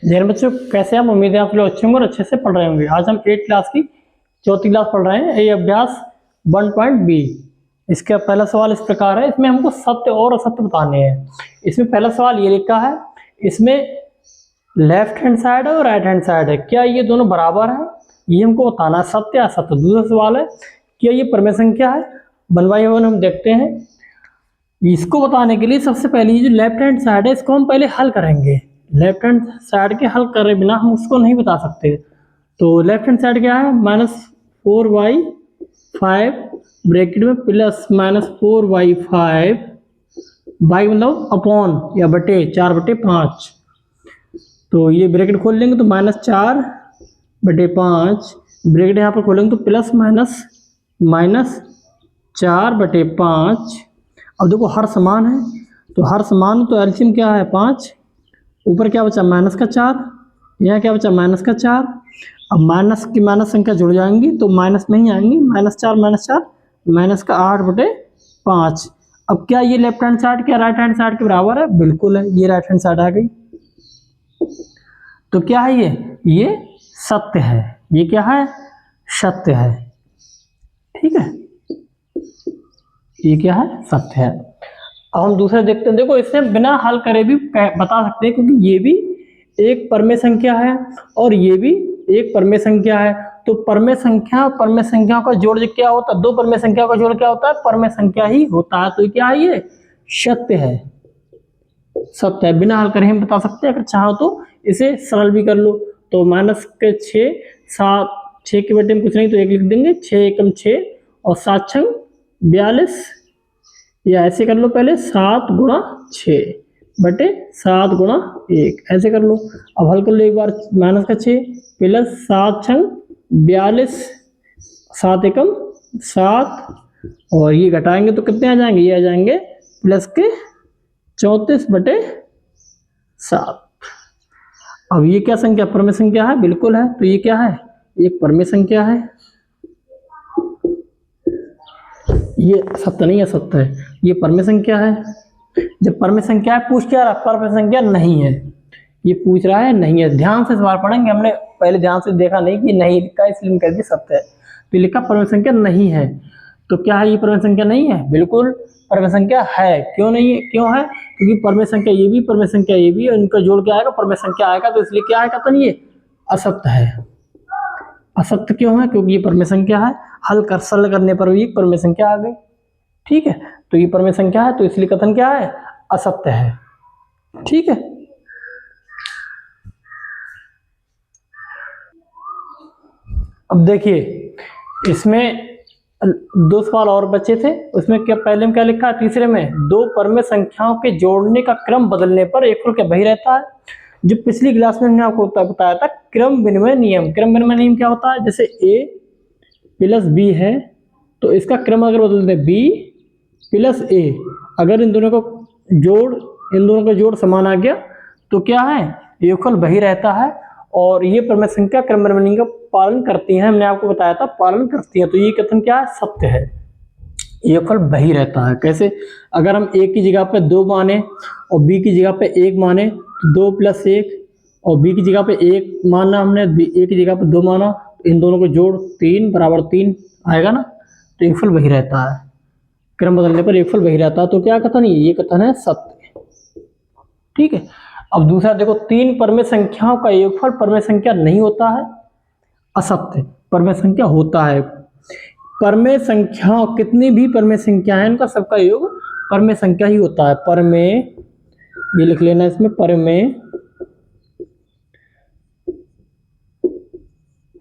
जैन बच्चों, कैसे हम? उम्मीद है आप लोग अच्छे होंगे और अच्छे से पढ़ रहे होंगे। आज हम 8 क्लास की चौथी क्लास पढ़ रहे हैं। ये अभ्यास 1.b। इसका पहला सवाल इस प्रकार है, इसमें हमको सत्य और असत्य बताने हैं। इसमें पहला सवाल ये लिखा है, इसमें लेफ्ट हैंड साइड है और राइट हैंड साइड है, क्या ये दोनों बराबर है? ये हमको बताना है, सत्य असत्य। दूसरा सवाल है, क्या ये परमेय संख्या है? वन बाय वन हम देखते हैं। इसको बताने के लिए सबसे पहले ये जो लेफ्ट हैंड साइड है इसको हम पहले हल करेंगे। लेफ्ट हैंड साइड के हल करे बिना हम उसको नहीं बता सकते। तो लेफ्ट हैंड साइड क्या है? -4y5 ब्रैकेट में प्लस -4y5 बाई मतलब अपॉन या बटे 4/5। तो ये ब्रैकेट खोल लेंगे तो -4/5 ब्रैकेट यहाँ पर खोलेंगे तो प्लस -4/5। अब देखो हर समान है, तो हर समान तो एलसीएम क्या है 5। ऊपर क्या बचा? -4। यहाँ क्या बचा? -4। अब माइनस की माइनस संख्या जुड़ जाएंगी तो माइनस में ही आएंगी। -4 -5। अब क्या ये लेफ्ट हैंड साइड क्या राइट हैंड साइड के बराबर है? बिल्कुल है, ये राइट हैंड साइड आ गई। तो क्या है ये सत्य है। ये क्या है? सत्य है। ठीक है, ये क्या है? सत्य है। अब हम दूसरा देखते हैं। देखो इससे बिना हल करे भी बता सकते हैं, क्योंकि ये भी एक परमेय संख्या है और ये भी एक परमेय संख्या है। तो परमेय संख्या और परमेय संख्या का जोड़ क्या होता है? दो परमेय संख्या का जोड़ क्या होता है? परमेय संख्या ही होता है। तो क्या है? ये सत्य है। सत्य है, बिना हल करे हम बता सकते हैं। अगर चाहो तो इसे सरल भी कर लो। तो -6 7 6 के बटे में कुछ नहीं तो 1 लिख देंगे। 6 एकम 6 और 7 छंग 42, या ऐसे कर लो पहले 7 गुणा 6 बटे 7 गुणा 1, ऐसे कर लो। अब हल कर लो एक बार। -6 प्लस 7 छंग 42, 7 एकम 7 और ये घटाएंगे तो कितने आ जाएंगे? ये आ जाएंगे प्लस के 34/7। अब ये क्या संख्या? परमेय संख्या है। बिल्कुल है। तो ये क्या है? एक परमेय संख्या है। ये सत्य नहीं है, सत्य है। ये परमेय संख्या है। जब परमेय संख्या है, पूछ क्या रहा? परमेय संख्या नहीं है। ये पूछ रहा है नहीं है। ध्यान से सवाल पढ़ेंगे। हमने पहले ध्यान से देखा नहीं कि नहीं लिखा, इसलिए हम कह दिए सत्य है। तो लिखा परमेय संख्या नहीं है। तो क्या है? ये परमेय संख्या नहीं है। बिल्कुल परमेय संख्या है। क्यों नहीं है? क्यों है? क्योंकि परमेय संख्या ये भी, परमेय संख्या ये भी, इनका जोड़ क्या आएगा? परमेय संख्या आएगा। तो इसलिए क्या आएगा? तो ये असत्य है। असत्य क्यों है? क्योंकि ये परमेय संख्या है। हल कर सरल करने पर भी परमेय संख्या आ गई। ठीक है, तो ये परमेय संख्या है, तो इसलिए कथन क्या है? असत्य है। ठीक है, अब देखिए इसमें दो सवाल और बचे थे। उसमें क्या पहले में क्या लिखा है? तीसरे में दो परमेय संख्याओं के जोड़ने का क्रम बदलने पर एक क्या वही रहता है। जो पिछली क्लास में हमने आपको बताया था क्रम विनिमय नियम। क्रम विनिमय नियम क्या होता है? जैसे a प्लस b है तो इसका क्रम अगर बदल दें b प्लस a, अगर इन दोनों का जोड़ समान आ गया तो क्या है? योगफल वही रहता है। और ये परमेय संख्या क्रम विनिमय नियम का पालन करती हैं। हमने आपको बताया था पालन करती हैं। तो ये कथन क्या है? सत्य है। योगफल वही रहता है। कैसे? अगर हम a की जगह पे 2 माने और b की जगह पे 1 माने तो 2 + 1, और b की जगह पे 1 माना हमने, a की जगह पे 2 माना, तो इन दोनों को जोड़ 3 = 3 आएगा ना। तो योगफल वही रहता है। क्रम बदलने पर योगफल वही रहता है। तो क्या कथन है? ये कथन है सत्य। ठीक है, अब दूसरा देखो, 3 परमेय संख्याओं का योगफल परमेय संख्या नहीं होता है। असत्य। परमेय संख्या होता है। परमेय संख्या कितनी भी परमेय संख्या है इनका सबका योग परमेय संख्या ही होता है। परमेय, ये लिख लेना इसमें, परमेय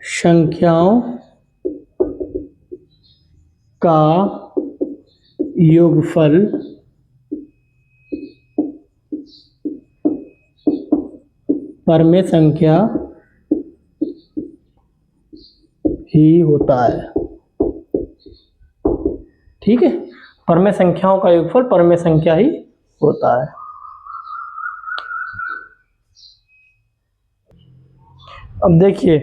संख्याओं का योगफल परमेय संख्या ही होता है। ठीक है, परमेय संख्याओं का योगफल परमेय संख्या ही होता है। अब देखिए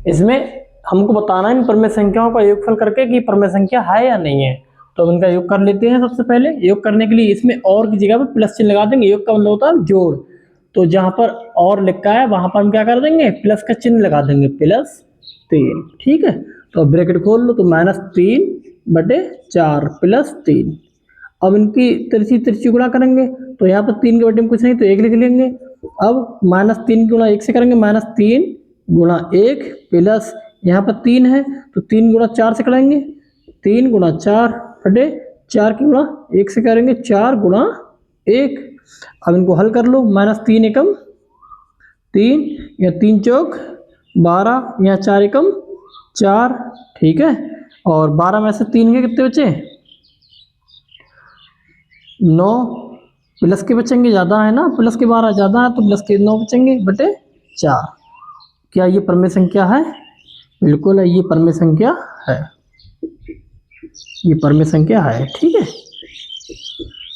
इसमें हमको बताना है इन परमेय संख्याओं का योगफल करके कि परमेय संख्या है या नहीं है। तो अब इनका योग कर लेते हैं। सबसे पहले योग करने के लिए इसमें और की जगह पे प्लस चिन्ह लगा देंगे। योग का मतलब होता है जोड़। तो जहां पर और लिखा है वहां पर हम क्या कर देंगे, प्लस का चिन्ह लगा देंगे, +3। ठीक है, तो ब्रैकेट खोल लो, तो -3/4 +3। अब इनकी तिरछी तिरछी गुणा करेंगे, तो यहाँ पर 3 के बटे में कुछ नहीं तो 1 लिख लेंगे। अब -3 गुणा 1 से करेंगे, -3 गुणा 1 प्लस यहाँ पर 3 है तो 3 गुणा 4 से करेंगे, 3 गुणा 4/4 की गुणा 1 से करेंगे, 4 गुणा 1। अब इनको हल कर लो, -3 एकम 3 या 3 चौक 12 या 4 एकम 4। ठीक है, और 12 में से 3 के कितने बचे, 9 प्लस के बचेंगे, ज़्यादा है ना, प्लस के 12 ज़्यादा है तो प्लस के 9 बचेंगे बटे 4। क्या ये परमेय संख्या है? बिल्कुल है, ये परमेय संख्या है, ये परमेय संख्या है। ठीक है,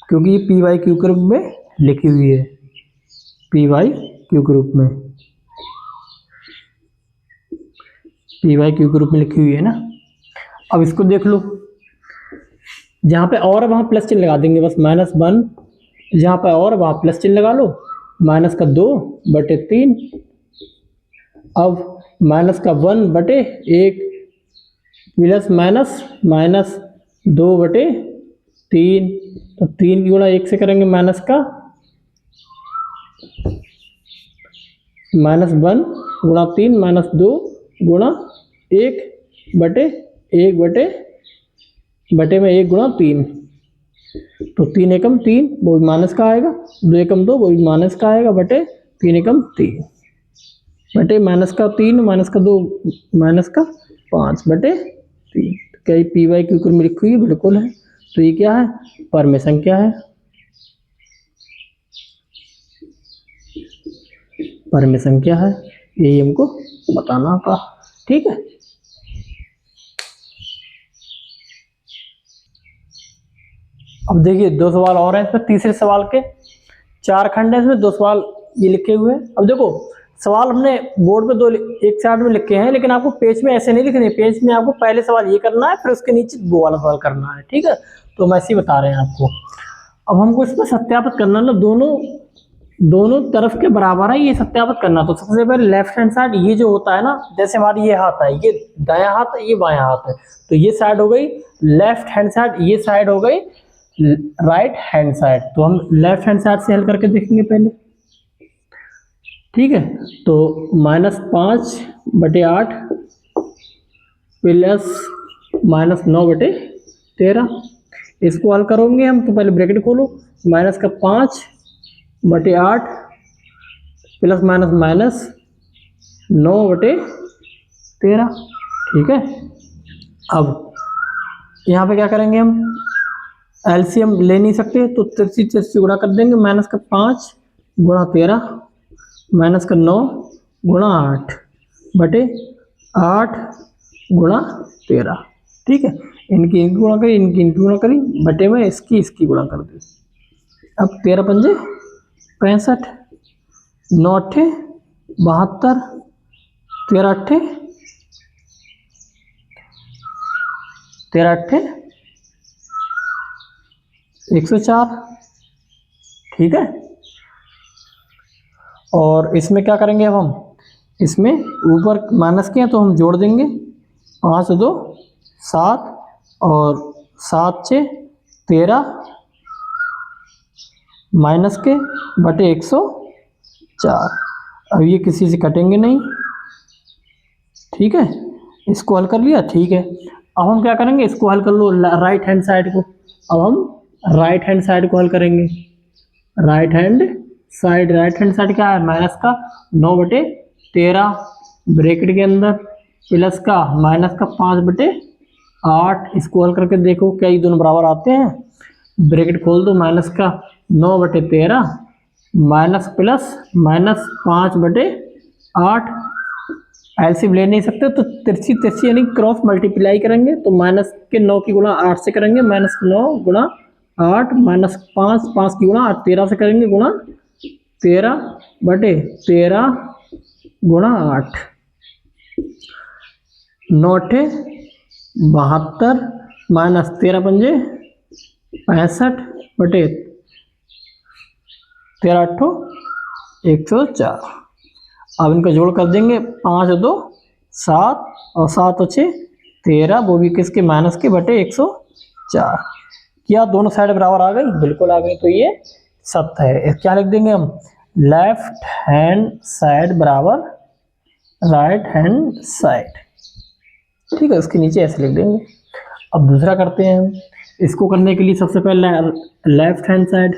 क्योंकि ये p/q के रूप में लिखी हुई है, p/q के रूप में, p/q के रूप में लिखी हुई है ना। अब इसको देख लो, जहाँ पे और वहाँ प्लस चिन्ह लगा देंगे, बस -1 जहाँ पे और वहाँ प्लस चिन्ह लगा लो, -2/3। अब -1/1 प्लस -2/3, तो 3 की गुणा 1 से करेंगे, -1 गुणा 3 -2 गुणा 1/1 में 1 गुणा 3, तो 3 एकम 3 वो भी माइनस का आएगा, 2 एकम 2 वो भी माइनस का आएगा, बटे 3 एकम 3 बटे -3 -2 -5/3। क्या ये p/q में लिखी हुई? बिल्कुल है, तो ये क्या है, परमेय संख्या है, परमेय संख्या है, यही हमको बताना था। ठीक है, अब देखिए 2 सवाल और हैं इसमें, तीसरे सवाल के 4 खंड है इसमें, 2 सवाल ये लिखे हुए हैं। अब देखो सवाल हमने बोर्ड पे 2 एक साइड में लिखे हैं, लेकिन आपको पेज में ऐसे नहीं लिखने, पेज में आपको पहले सवाल ये करना है, फिर उसके नीचे वो वाला सवाल करना है। ठीक है, तो हम ऐसे ही बता रहे हैं आपको। अब हमको इसमें सत्यापित करना ना, दोनों तरफ के बराबर है, ये सत्यापित करना। तो सबसे पहले लेफ्ट हैंड साइड ये जो होता है ना, जैसे हमारी ये हाथ है, ये दायां हाथ है, ये बायां हाथ है, तो ये साइड हो गई लेफ्ट हैंड साइड, ये साइड हो गई राइट हैंड साइड। तो हम लेफ्ट हैंड साइड से हल करके देखेंगे पहले। ठीक है, तो -5/8 प्लस -9/13, इसको हल करोगे हम, तो पहले ब्रैकेट खोलो, -5/8 प्लस -9/13। ठीक है, अब यहाँ पे क्या करेंगे हम, एलसीएम ले नहीं सकते तो तिरछी तिरछी गुणा कर देंगे, -5 गुणा 13 -9 गुणा 8/8 गुणा 13। ठीक है, इनकी गुणा करी, इनकी गुणा करी, बटे में इसकी गुणा कर दी। अब 13 पंजे 65, 9 अट्ठे 72, 13 अट्ठे 104। ठीक है, और इसमें क्या करेंगे अब हम, इसमें ऊपर माइनस के हैं तो हम जोड़ देंगे, 5 2 7 और 7 6 13 माइनस के बटे 104। अब ये किसी से कटेंगे नहीं। ठीक है, इसको हल कर लिया। ठीक है, अब हम क्या करेंगे, इसको हल कर लो राइट हैंड साइड को। अब हम राइट हैंड साइड को हल करेंगे, राइट हैंड साइड क्या है, -9/13 ब्रैकेट के अंदर प्लस का -5/8, इसको हल करके देखो क्या ये दोनों बराबर आते हैं। ब्रैकेट खोल दो, -9/13 माइनस प्लस -5/8, एलसीएम ले नहीं सकते तो तिरछी तिरछी यानी क्रॉस मल्टीप्लाई करेंगे, तो -9 की गुणा 8 से करेंगे, -9 गुणा 8 -5 की गुणा 8 13 से करेंगे, गुणा 13/13 गुणा 8, 9 अट्ठे 72 -13 पंजे 65/13 अट्ठो 104। अब इनका जोड़ कर देंगे, 5 और 2 7 और 7 और 6 13, वो भी किसके माइनस के बटे 104। क्या दोनों साइड बराबर आ गई? बिल्कुल आ गई। तो ये सत्य है। क्या लिख देंगे हम? लेफ्ट हैंड साइड बराबर राइट हैंड साइड। ठीक है, उसके नीचे ऐसे लिख देंगे। अब दूसरा करते हैं हम। इसको करने के लिए सबसे पहले left hand side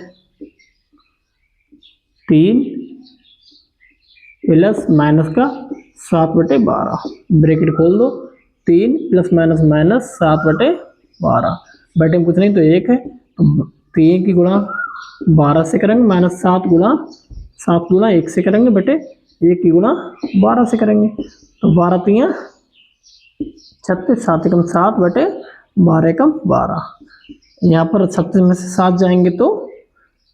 3 plus minus का 7/12, ब्रैकेट खोल दो। 3 प्लस माइनस माइनस 7/12, बटे में कुछ नहीं तो 1 है, तो 3 की गुणा 12 से करेंगे, माइनस 7 गुणा 1 से करेंगे, बटे 1 की गुणा 12 से करेंगे। तो 12 3 36, 7 एकम 7 बटे 12 एकम 12। यहाँ पर 36 में से 7 जाएंगे तो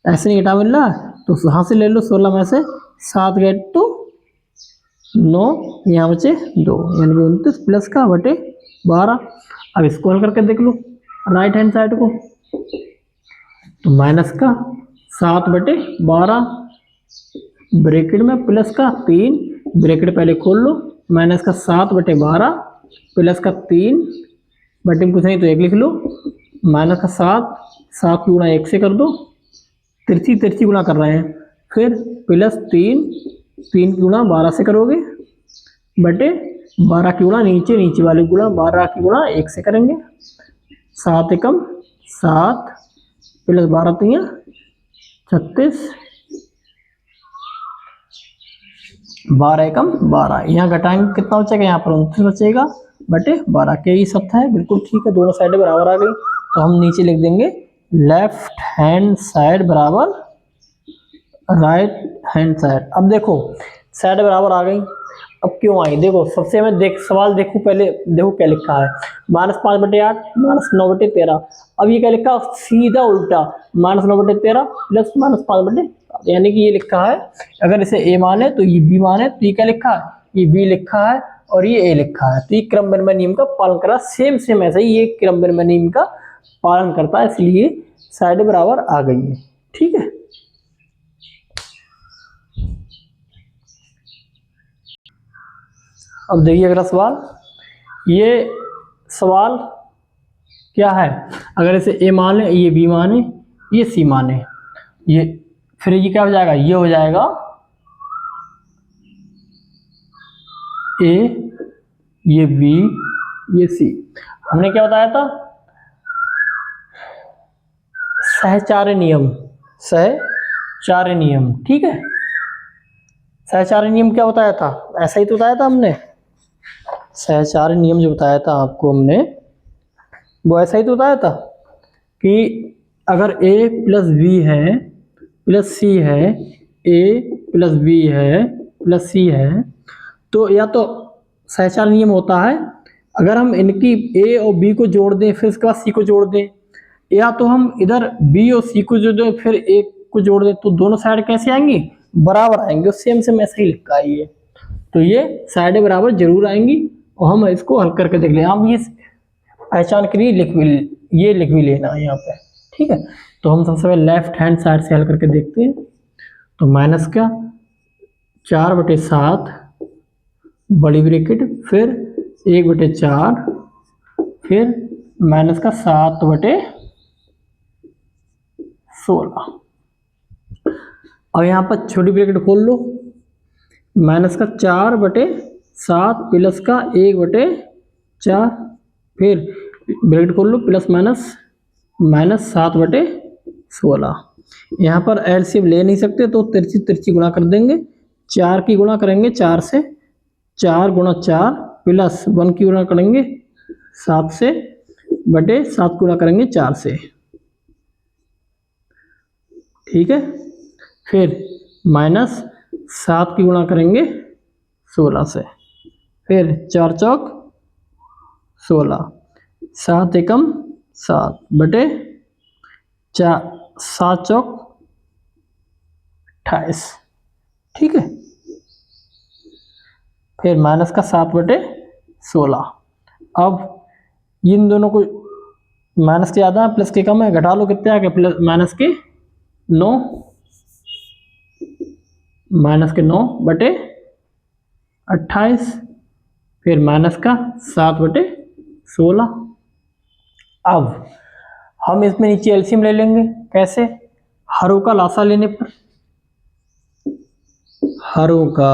ऐसे नहीं घटा मिल रहा, तो यहाँ से ले लो। 16 में से 7 गए तो 9, यहाँ बचे 2, यानी कि 29 प्लस का बटे 12। अब इसको हल करके देख लो राइट हैंड साइड को, तो माइनस का 7/12 ब्रैकेट में प्लस का 3, ब्रैकेट पहले खोल लो, माइनस का 7/12 प्लस का 3, बटे में कुछ नहीं तो 1 लिख लो, माइनस का 7 की गुणा 1 से कर दो, तिरछी गुणा कर रहे हैं, फिर प्लस 3 की गुणा 12 से करोगे, बटे 12 की गुणा नीचे वाले गुणा 12 की गुणा 1 से करेंगे। 7 एकम 7 प्लस 12 3 36, 12 एकम 12, यहाँ घटाएंगे कितना बचेगा? यहाँ पर 29 बचेगा बटे 12। के ही सत्य है, बिल्कुल ठीक है, दोनों साइडें बराबर आ गई। तो हम नीचे लिख देंगे लेफ्ट हैंड साइड बराबर राइट हैंड साइड। अब देखो साइड बराबर आ गई, अब क्यों आई? देखो सबसे मैं सवाल देखो पहले, देखो क्या लिखा है, -5/8 -9/13। अब ये क्या लिखा? सीधा उल्टा, -9/13 प्लस -5/8, यानी कि ये लिखा है अगर इसे ए माने तो ये बी माने, तो ये क्या लिखा है? ये बी लिखा है और ये ए लिखा है, तो ये क्रम विनिमय नियम का पालन कर रहा है। सेम ऐसा ही ये क्रम विनिमय नियम का पालन करता है, इसलिए साइड बराबर आ गई है। ठीक है, अब देखिए अगला सवाल। ये सवाल क्या है? अगर इसे ए माने, ये बी माने, ये सी माने, ये फिर ये क्या हो जाएगा? ये हो जाएगा ए, ये बी, ये सी। हमने क्या बताया था? सहचार्य नियम। ठीक है, सहचार्य नियम क्या बताया था? ऐसा ही तो बताया था हमने, सहचार्य नियम जो बताया था आपको हमने, वो ऐसा ही तो बताया था कि अगर a प्लस बी है प्लस सी है, a प्लस बी है प्लस सी है, तो या तो सहचार्य नियम होता है अगर हम इनकी a और b को जोड़ दें फिर उसके बाद c को जोड़ दें, या तो हम इधर b और c को जोड़ दें फिर a को जोड़ दें, तो दोनों साइड कैसे आएंगी? बराबर आएंगे। सेम ऐसा ही लिखा है ये, तो ये साइडें बराबर जरूर आएंगी और हम इसको हल करके देख लें। हम ये पहचान के लिए लिख भी लेना है यहाँ पे। ठीक है, तो हम सबसे पहले लेफ्ट हैंड साइड से हल करके देखते हैं। तो माइनस का 4/7 बड़ी ब्रैकेट, फिर 1/4, फिर माइनस का 7/16। और यहाँ पर छोटी ब्रैकेट खोल लो, माइनस का 4/7 प्लस का 1/4, फिर ब्रैकेट खोल लो प्लस माइनस 7/16। यहाँ पर एलसीएम ले नहीं सकते तो तिरछी गुणा कर देंगे, 4 की गुणा करेंगे 4 से, 4 गुणा 4 प्लस 1 की गुणा करेंगे 7 से, बटे 7 गुणा करेंगे 4 से। ठीक है, फिर माइनस 7 की गुणा करेंगे 16 से, फिर 4 चौक 16, 7 एकम 7 बटे 7 चौक 28। ठीक है, फिर माइनस का 7/16। अब इन दोनों को माइनस के ज़्यादा प्लस के कम है, घटा लो, कितने आ गए? प्लस माइनस के 9, माइनस के 9 बटे 28, फिर माइनस का 7 बटे 16। अब हम इसमें नीचे एलसीएम ले लेंगे। कैसे? हरों का लासा लेने पर, हरों का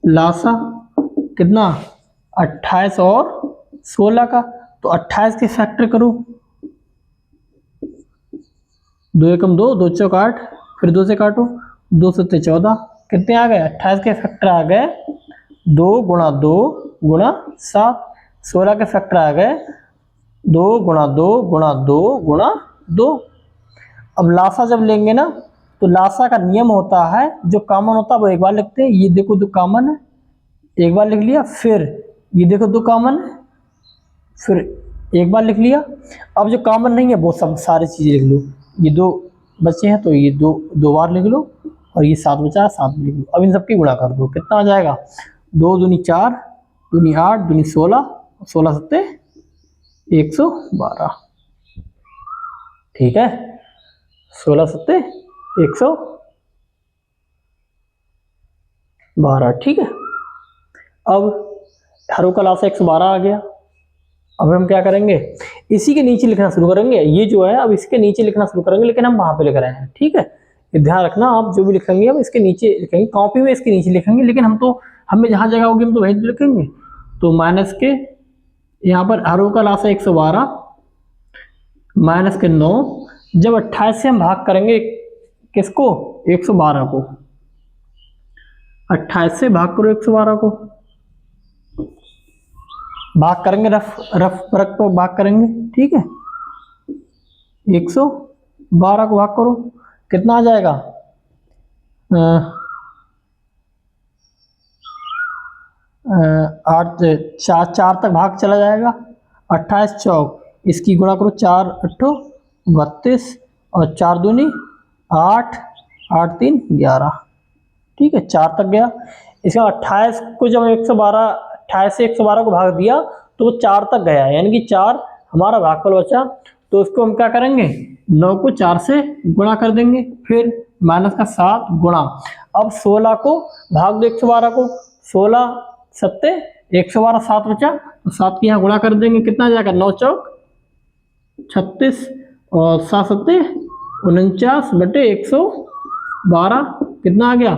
लासा कितना? 28 और 16 का। तो 28 के फैक्टर करो, 2 एकम 2, 2 चौक 8, फिर 2 से काटो, 2 सत्ते 14, कितने आ गए? 28 के फैक्टर आ गए 2 गुणा 2 गुणा 7, 16 के फैक्टर आ गए 2 गुणा 2 गुणा 2 गुणा 2। अब लासा जब लेंगे ना, तो लासा का नियम होता है, जो कॉमन होता है वो एक बार लिखते हैं। ये देखो 2 कॉमन है, एक बार लिख लिया। फिर ये देखो 2 कॉमन है, फिर एक बार लिख लिया। अब जो कॉमन नहीं है वो सब सारी चीज़ें लिख लो। ये 2 बचे हैं तो ये 2 बार लिख लो, और ये 7 बचा है 7 लिख लो। अब इन सबकी गुणा कर दो, कितना आ जाएगा? 2 दूनी 4, दूनी 8, दूनी 16, 16 सत्ते 112। ठीक है, 16 सत्ते 112। ठीक है, अब हरों का लासा 112 आ गया। अब हम क्या करेंगे? इसी के नीचे लिखना शुरू करेंगे। ये जो है अब इसके नीचे लिखना शुरू करेंगे, लेकिन हम वहां पे लिख रहे हैं। ठीक है, ये ध्यान रखना, आप जो भी लिखेंगे हम इसके नीचे लिखेंगे, कॉपी में इसके नीचे लिखेंगे, लेकिन हमें जहां जगह होगी हम तो वहीं लिखेंगे। तो माइनस के यहाँ पर हरों का लासा 112 माइनस के 9। जब 28 से हम भाग करेंगे किसको? 112 को। 28 से भाग करो 112 को, भाग करेंगे रफ रख पर भाग करेंगे। ठीक है, 112 को भाग करो, कितना आ जाएगा? 8 4 तक भाग चला जाएगा। 28 चौक, इसकी गुणा करो, 4 अट्ठो 32, और 4 दूनी 8, 8 3 11। ठीक है, 4 तक गया। इसका 28 को जब 112, 28 से 112 को भाग दिया तो वो 4 तक गया, यानी कि 4 हमारा भागफल बचा। तो उसको हम क्या करेंगे? 9 को 4 से गुणा कर देंगे, फिर माइनस का 7 गुणा। अब 16 को भाग दो 112 को, 16 सत्ते 112, 7 बचा, तो 7 की यहाँ गुणा कर देंगे, कितना आ जाएगा? 9 चौक 36, और 7 सत्ते 49 बटे 112, कितना आ गया?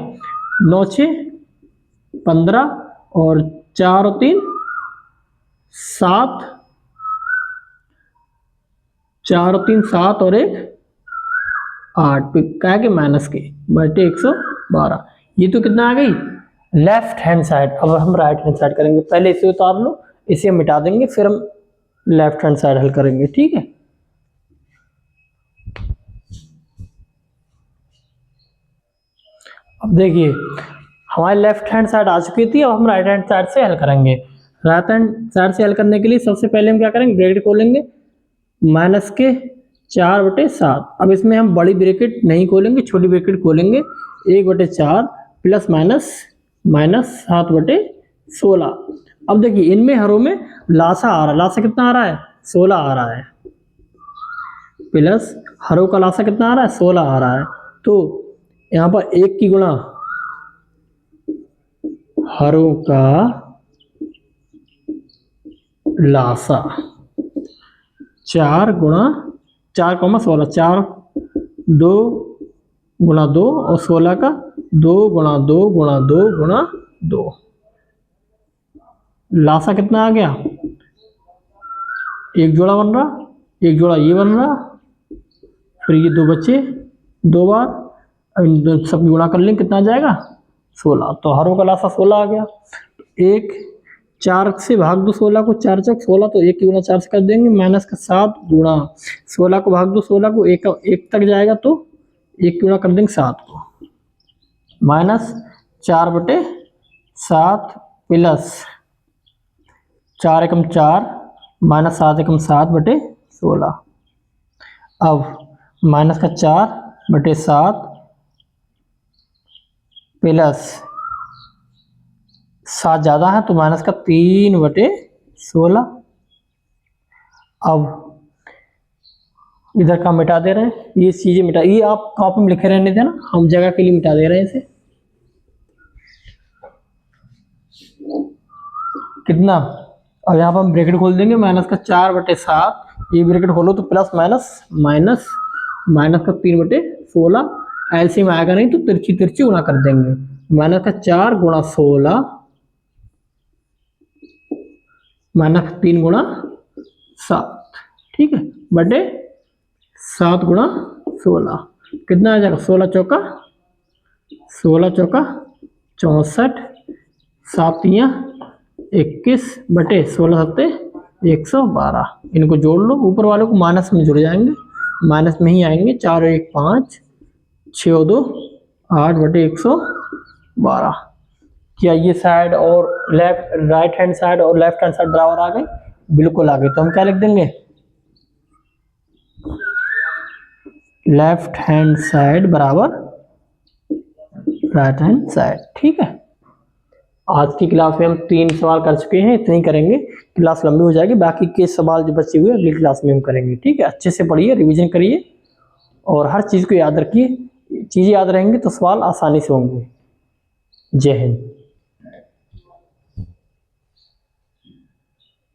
9 6 15, और 4 और 3 7, 4 और 3 7, और 1 8, क्या है कि माइनस के बटे 112। ये तो कितना आ गई? Left hand side. अब हम राइट हैंड साइड करेंगे। पहले इसे उतार लो, इसे हम मिटा देंगे, फिर हम लेफ्ट हैंड साइड हल करेंगे। ठीक है, अब देखिए हमारी लेफ्ट हैंड साइड आ चुकी थी, अब हम राइट हैंड साइड से हल करेंगे। राइट हैंड साइड से हल करने के लिए सबसे पहले हम क्या करेंगे? ब्रैकेट खोलेंगे, माइनस के 4 बटे 7। अब इसमें हम बड़ी ब्रैकेट नहीं खोलेंगे, छोटी ब्रैकेट खोलेंगे, 1 बटे 4 प्लस माइनस माइनस 7 बटे 16। अब देखिए इनमें हरों में लासा आ रहा है, लासा कितना आ रहा है? 16 आ रहा है, प्लस हरों का लासा कितना आ रहा है? 16 आ रहा है। तो यहाँ पर 1 की गुणा हरों का लासा 4 गुणा 4 16, 4 2 गुणा 2, और 16 का 2 गुणा 2 गुणा 2 गुणा 2। लासा कितना आ गया? एक जोड़ा बन रहा, एक जोड़ा ये बन रहा, फिर ये 2 बचे 2 बार। अब इन सब गुणा कर लें, कितना आ जाएगा? 16। तो हरों का लासा 16 आ गया। 1 4 से भाग दो 16 को, 4 चौक 16, तो 1 की गुणा 4 से कर देंगे, माइनस का 7 गुणा 16 को भाग दो 16 को, 1 तक जाएगा, तो 1 की गुणा कर देंगे 7 को, माइनस 4 बटे 7 प्लस 4 एकम 4 माइनस 7 एकम 7 बटे 16। अब माइनस का 4 बटे 7 प्लस 7 ज़्यादा है तो माइनस का 3 बटे 16। अब इधर का मिटा दे रहे हैं, ये चीजें मिटा, ये आप कॉपी में लिखे रहने देना, हम जगह के लिए मिटा दे रहे हैं इसे। कितना, अब यहाँ पर हम ब्रैकेट खोल देंगे, माइनस का 4/7, ये ब्रैकेट खोलो तो प्लस माइनस माइनस, माइनस का 3/16, एलसीएम आएगा नहीं तो तिरछी तिरछी गुणा कर देंगे, माइनस का 4 गुणा 16 माइनस 3 गुणा 7, ठीक है, बटे 7 गुणा 16, कितना आ जाएगा, 16 चौका 64, 7 तियां 21 बटे 16 सत्ते 112, इनको जोड़ लो, ऊपर वालों को माइनस में जुड़ जाएंगे, माइनस में ही आएंगे, 4 और 1 5, 6 और 2 8 बटे 112। क्या ये साइड और लेफ्ट राइट हैंड साइड और लेफ्ट हैंड साइड बराबर आ गए, बिल्कुल आ गए, तो हम क्या लिख देंगे, लेफ्ट हैंड साइड बराबर राइट हैंड साइड, ठीक है। आज की क्लास में हम 3 सवाल कर चुके हैं, इतने ही करेंगे, क्लास लंबी हो जाएगी, बाकी के सवाल जो बचे हुए अगली क्लास में हम करेंगे, ठीक है। अच्छे से पढ़िए, रिवीजन करिए और हर चीज़ को याद रखिए, चीज़ें याद रहेंगी तो सवाल आसानी से होंगे। जय हिंद।